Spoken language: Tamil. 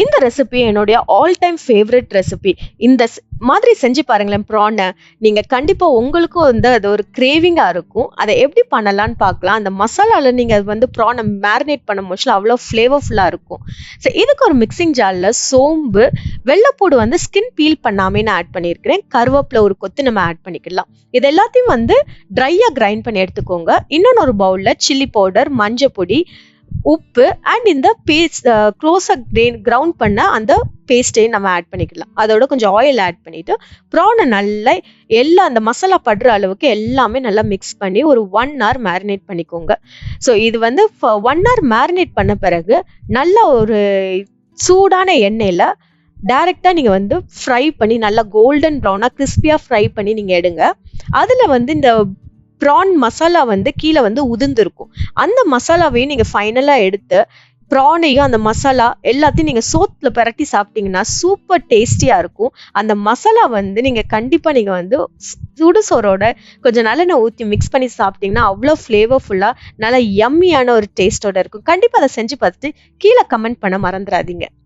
இந்த ரெசிபி என்னுடைய ஆல் டைம் ஃபேவரட் ரெசிபி. இந்த மாதிரி செஞ்சு பாருங்களேன் ப்ரானை. நீங்க கண்டிப்பா உங்களுக்கும் வந்து அது ஒரு கிரேவிங்கா இருக்கும். அதை எப்படி பண்ணலாம்னு பார்க்கலாம். அந்த மசாலால நீங்க வந்து ப்ரானை மேரினேட் பண்ண மோஸ்ட்ல அவ்வளோ ஃப்ளேவர்ஃபுல்லா இருக்கும். ஸோ இதுக்கு ஒரு மிக்சிங் ஜார்ல சோம்பு, வெள்ளைப்பூடு வந்து ஸ்கின் பீல் பண்ணாமே நான் ஆட் பண்ணியிருக்கிறேன். கருவேப்பிலை ஒரு கொத்து நம்ம ஆட் பண்ணிக்கலாம். இது எல்லாத்தையும் வந்து ட்ரையா கிரைண்ட் பண்ணி எடுத்துக்கோங்க. இன்னொன்று ஒரு பவுல்ல சில்லி பவுடர், மஞ்சள் பொடி, உப்பு அண்ட் இந்த பேஸ்ட் க்ளோஸா கிரவுண்ட் பண்ண அந்த பேஸ்ட்டையும் நம்ம ஆட் பண்ணிக்கலாம். அதோட கொஞ்சம் ஆயில் ஆட் பண்ணிட்டு ப்ரானை நல்லா அந்த மசாலா படுற அளவுக்கு எல்லாமே நல்லா மிக்ஸ் பண்ணி ஒரு 1 hour மேரினேட் பண்ணிக்கோங்க. ஸோ இது வந்து 1 hour மேரினேட் பண்ண பிறகு நல்ல ஒரு சூடான எண்ணெயில டைரக்டா நீங்க வந்து ஃப்ரை பண்ணி நல்லா கோல்டன் ப்ரௌனா கிறிஸ்பியா ஃப்ரை பண்ணி நீங்க எடுங்க. அதுல வந்து இந்த ப்ரான் மசாலா வந்து கீழே வந்து உதிர்ந்துருக்கும். அந்த மசாலாவையும் நீங்க ஃபைனலா எடுத்து ப்ரானையும் அந்த மசாலா எல்லாத்தையும் நீங்க சோத்துல பிரட்டி சாப்பிட்டீங்கன்னா சூப்பர் டேஸ்டியா இருக்கும். அந்த மசாலா வந்து நீங்க கண்டிப்பா நீங்க வந்து சுடுசோரோட கொஞ்சம் நல்லெண்ணெய் ஊற்றி மிக்ஸ் பண்ணி சாப்பிட்டீங்கன்னா அவ்வளோ ஃப்ளேவர்ஃபுல்லா நல்லா யம்மியான ஒரு டேஸ்டோட இருக்கும். கண்டிப்பா அதை செஞ்சு பார்த்துட்டு கீழே கமெண்ட் பண்ண மறந்துடாதீங்க.